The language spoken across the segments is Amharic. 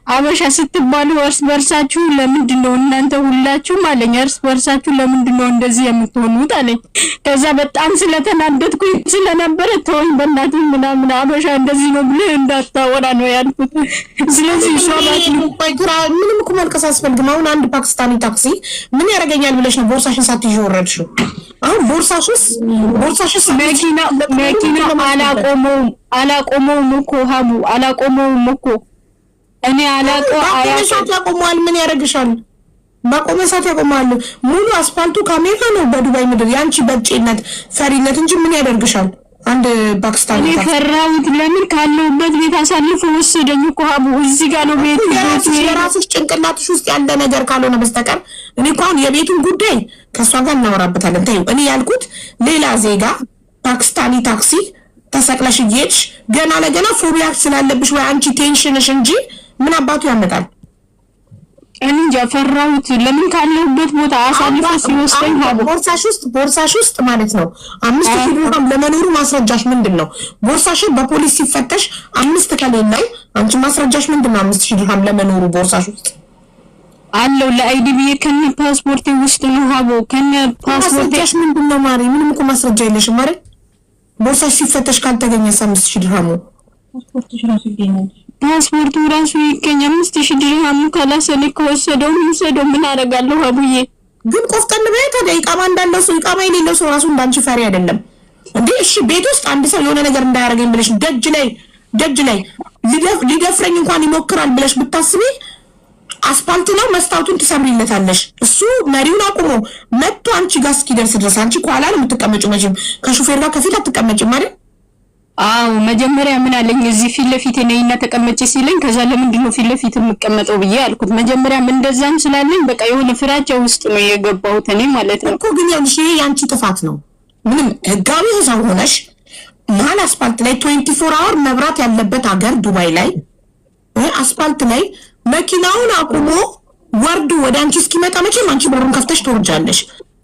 አበሻ ስትባሉ እርስ በርሳችሁ ለምንድነው እናንተ ሁላችሁም አለኝ እርስ በርሳችሁ ለምንድነው እንደዚህ የምትሆኑት አለኝ። ከዛ በጣም ስለተናደድኩኝ ስለነበረ ተወኝ በእናትህ ምናምን አበሻ እንደዚህ ነው ብለህ እንዳታወራ ነው ያልኩት። ስለዚህ ሷባት ግራ ምንም እኮ መልከስ አስፈልግም። አሁን አንድ ፓኪስታኒ ታክሲ ምን ያደርገኛል ብለሽ ነው ቦርሳሽን ሳትይዥ ወረድሽው? አሁን ቦርሳሽስ መኪና አላቆመውም እኮ ሀቡ አላቆመውም እኮ እኔ አላቆም አያሳት ያቆማል። ምን ያደርግሻል? ባቆመ ሰዓት ያቆማል። ሙሉ አስፋልቱ ካሜራ ነው በዱባይ ምድር። ያንቺ በጭነት ፈሪነት እንጂ ምን ያደርግሻል? አንድ ፓኪስታኒ እኔ ፈራሁት። ለምን ካለውበት ቤት አሳልፎ ወሰደኝ እኮ ሀቡ። እዚህ ጋር ነው ቤት የራስሽ ጭንቅላትሽ ውስጥ ያለ ነገር ካልሆነ በስተቀር እኔ እኮ አሁን የቤቱን ጉዳይ ከሷ ጋር እናወራበታለን። ታዩ እኔ ያልኩት ሌላ ዜጋ ፓኪስታኒ ታክሲ ተሰቅለሽ እየሄድሽ ገና ለገና ፎቢያ ስላለብሽ ወይ አንቺ ቴንሽንሽ እንጂ ምን አባቱ ያመጣል? እኔ ፈራሁት። ለምን ካለውበት ቦታ አሳልፎ ሲወስደኝ ሀቡ። ቦርሳሽ ውስጥ ማለት ነው 5000 ድርሃም ለመኖሩ ማስረጃሽ ምንድነው? ቦርሳሽ በፖሊስ ሲፈተሽ 5 ከሌለው አንቺ ማስረጃሽ ምንድነው? 5000 ድርሃም ለመኖሩ ቦርሳሽ ውስጥ አለው ለአይዲ ቢዬ ከነ ፓስፖርት ውስጥ ነው ሀቡ። ከነ ፓስፖርትሽ ምንድነው ማሪ? ምንም እኮ ማስረጃ የለሽም ማለት ቦርሳሽ ሲፈተሽ ካልተገኘ 5000 ድርሃሙ ፓስፖርቱ ራሱ ይገኛ 5000 ድርሃሙ ካላሰለ ከወሰደው ምን አደርጋለሁ ሀቡዬ? ግን ቆፍጠን በይ ታዲያ። ኢቃማ እንዳለው ሰው ኢቃማ የሌለው ሰው ራሱ እንዳንቺ ፈሪ አይደለም እንዴ? እሺ ቤት ውስጥ አንድ ሰው የሆነ ነገር እንዳያረገኝ ብለሽ ደጅ ላይ ሊደፍረኝ እንኳን ይሞክራል ብለሽ ብታስቢ አስፓልት ነው መስታወቱን ትሰብሪለታለሽ። እሱ መሪውን አቁሞ መጥቶ አንቺ ጋር እስኪደርስ ድረስ አንቺ ኋላ ነው የምትቀመጪው። መቼም ከሹፌር ጋር ከፊት አትቀመጪም አይደል? አው መጀመሪያ ምን አለኝ እዚህ ፊት ለፊት ነኝና ተቀመጪ ሲለኝ ከዛ ለምንድን ነው ፊት ለፊት የምቀመጠው ብዬ አልኩት። መጀመሪያ ምን እንደዛም ስላለኝ በቃ የሆነ ፍራቻ ውስጥ ነው የገባሁት እኔ ማለት ነው እኮ። ግን ያንቺ ያንቺ ጥፋት ነው። ምንም ህጋዊ ሰው ሆነሽ መሀል አስፓልት ላይ 24 አወር መብራት ያለበት ሀገር ዱባይ ላይ አስፓልት ላይ መኪናውን አቁሞ ወርዱ ወደ አንቺ እስኪመጣ መቼም አንቺ በሩን ከፍተሽ ትወርጃለሽ።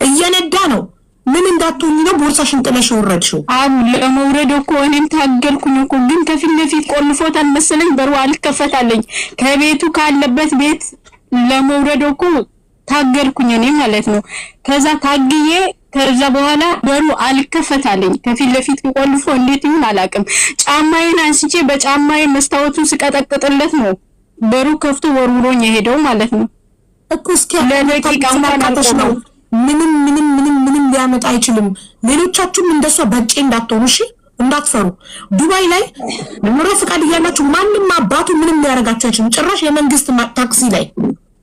እየነዳ ነው ምን እንዳትሆኚ ነው ቦርሳሽን ጥለሽ ወረድሽው? ለመውረድ እኮ እኔም ታገልኩኝ እኮ ግን ከፊት ለፊት ቆልፎታል መሰለኝ በሩ አልከፈታለኝ። ከቤቱ ካለበት ቤት ለመውረድ እኮ ታገልኩኝ እኔ ማለት ነው። ከዛ ታግዬ ከዛ በኋላ በሩ አልከፈታለኝ። ከፊት ለፊት ቆልፎ እንዴት ይሁን አላውቅም። ጫማዬን አንስቼ በጫማዬ መስታወቱን ስቀጠቅጥለት ነው በሩ ከፍቶ ወርውሮኝ የሄደው ማለት ነው እኮ። እስኪ ለደቂቃ ማቃተሽ ነው። ምንም ሊያመጣ አይችልም። ሌሎቻችሁም እንደሷ በጭ እንዳትሆኑ እሺ፣ እንዳትፈሩ። ዱባይ ላይ ኑሮ ፍቃድ እያላችሁ ማንም አባቱ ምንም ሊያረጋችሁ አይችልም። ጭራሽ የመንግስት ታክሲ ላይ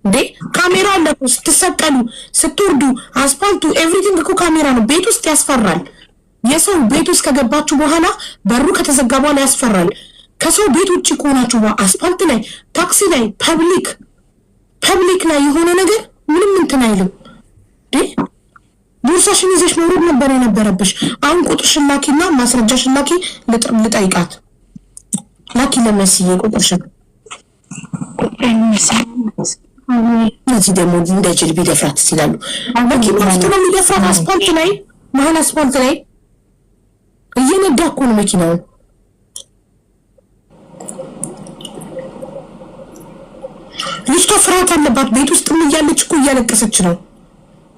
እንዴ ካሜራ አለ። ስትሰቀሉ ስትወርዱ አስፓልቱ ኤቭሪቲንግ እኮ ካሜራ ነው። ቤት ውስጥ ያስፈራል። የሰው ቤት ውስጥ ከገባችሁ በኋላ በሩ ከተዘጋ በኋላ ያስፈራል። ከሰው ቤት ውጭ ከሆናችሁ አስፓልት ላይ ታክሲ ላይ ፐብሊክ ላይ የሆነ ነገር ምንም እንትን አይልም። ቦርሳሽን ይዘሽ መውረድ ነበር የነበረብሽ። አሁን ቁጥርሽን ላኪና ማስረጃሽን ላኪ ልጠይቃት። ላኪ ለመስዬ ቁጥርሽን። እዚህ ደግሞ እንደ ጅል ቢደፍራት ይላሉ። መኪና ውስጥ ነው የሚደፍራት። አስፓልት ላይ መሀል አስፓልት ላይ እየነዳ እኮ ነው መኪናውን። ልጅቷ ፍርሃት አለባት። ቤት ውስጥ እያለች እኮ እያለቀሰች ነው።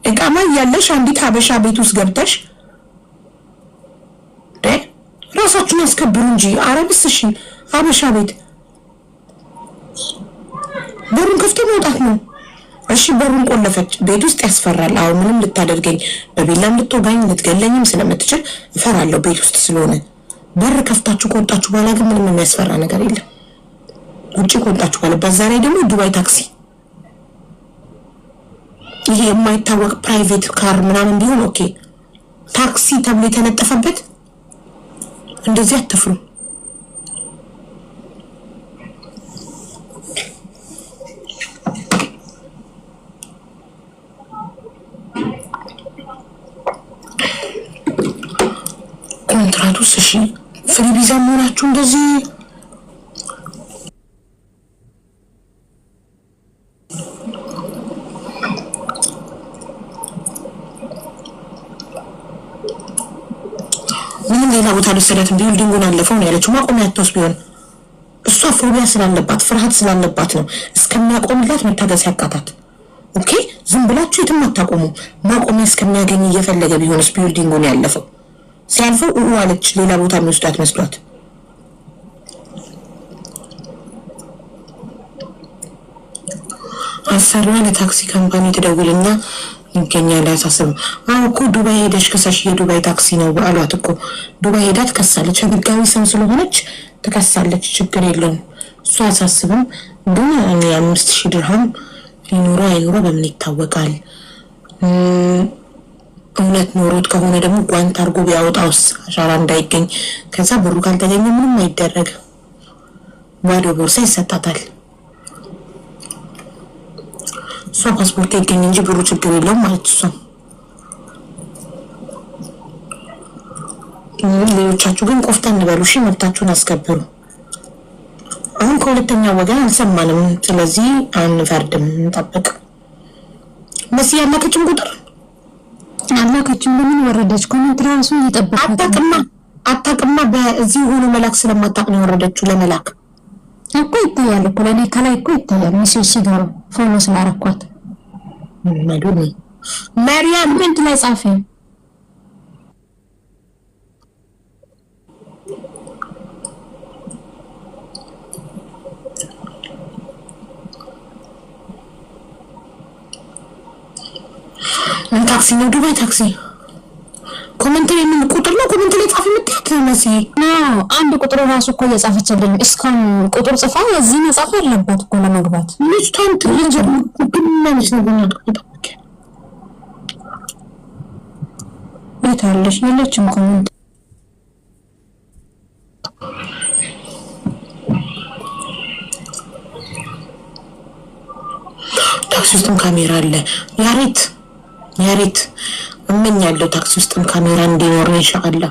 እቃማ እያለሽ አንዲት ሀበሻ ቤት ውስጥ ገብተሽ ራሳችሁን አስከብሩ እንጂ አረብስ። እሺ ሀበሻ ቤት በሩን ከፍቶ መውጣት ነው። እሺ በሩን ቆለፈች። ቤት ውስጥ ያስፈራል። አሁን ምንም ልታደርገኝ በቢላም ልትወጋኝ ልትገለኝም ስለምትችል እፈራለሁ ቤት ውስጥ ስለሆነ። በር ከፍታችሁ ከወጣችሁ በኋላ ግን ምንም የሚያስፈራ ነገር የለም። ውጭ ከወጣችሁ በኋላ በዛ ላይ ደግሞ ዱባይ ታክሲ ይሄ የማይታወቅ ፕራይቬት ካር ምናምን ቢሆን ኦኬ። ታክሲ ተብሎ የተነጠፈበት እንደዚህ አትፍሩ። ኮንትራቱስ እሺ ፍሪ ቪዛ መሆናችሁ እንደዚህ ሌላ ቦታ ልሰረት ቢልዲንጉን አለፈው ነው ያለችው። ማቆሚያ አጥቶስ ቢሆን እሷ ፎቢያ ስላለባት ፍርሃት ስላለባት ነው እስከሚያቆምላት መታገስ ያቃታት። ኦኬ ዝም ብላችሁ የትም አታቆሙ። ማቆሚያ እስከሚያገኝ እየፈለገ ቢሆንስ ቢልዲንጉን ያለፈው ሲያልፈው አለች ሌላ ቦታ የሚወስዳት መስሏት። አሰሪዋ ለታክሲ ካምፓኒ ትደውልና ይገኛል አያሳስብም። አሁን እኮ ዱባይ ሄደሽ ከሳሽ የዱባይ ታክሲ ነው አሏት እኮ። ዱባይ ሄዳ ትከሳለች። ህጋዊ ሰው ስለሆነች ትከሳለች። ችግር የለውም እሱ አያሳስብም። ግን 5000 ድርሃም ይኑሮ አይኑሮ በምን ይታወቃል? እውነት ኖሮት ከሆነ ደግሞ ጓንት አድርጎ ቢያወጣውስ አሻራ እንዳይገኝ። ከዛ ብሩ ካልተገኘ ምንም አይደረግም። ባዶ ቦርሳ ይሰጣታል። እሷ ፓስፖርት ይገኝ እንጂ ብሩ ችግር የለውም ማለት እሷ። ሌሎቻችሁ ግን ቆፍጠን በሉ እሺ፣ መብታችሁን አስከብሩ። አሁን ከሁለተኛ ወገን አልሰማንም፣ ስለዚህ አንፈርድም፣ እንጠብቅ። መስያ ያላከችን ቁጥር አላከችን በምን ወረደች? ኮሜንት ራሱ እየጠበቀ አታቅማ በዚህ ሆኖ መላክ ስለማታቅ ነው የወረደችው። ለመላክ እኮ ይታያል እኮ ለኔ ከላይ እኮ ይታያል። ሜሴጅ ሲገባ ፎሎ ስላረኳት ማዱኒ ማርያም ምን ትላጻፈ ታክሲ ነው ዱባይ ታክሲ። ኮሜንት ላይ ምን ቁጥር ነው? ኮሜንት ላይ ጻፍ የምትያት መሲ ነው። አንድ ቁጥር ራሱ እኮ እየጻፈችልኝ እስካሁን ቁጥር ጽፋ የዚህ መጻፍ ያለበት እኮ ለመግባት ልጅቷን ትንጀር ምንሽ ነው ግን ተጠብቀ ቤታለሽ የለችም ኮሜንት ታክሲ ውስጥም ካሜራ አለ። ያሬት እመኛለሁ ታክሲ ውስጥም ካሜራ እንዲኖር ኢንሻአላህ።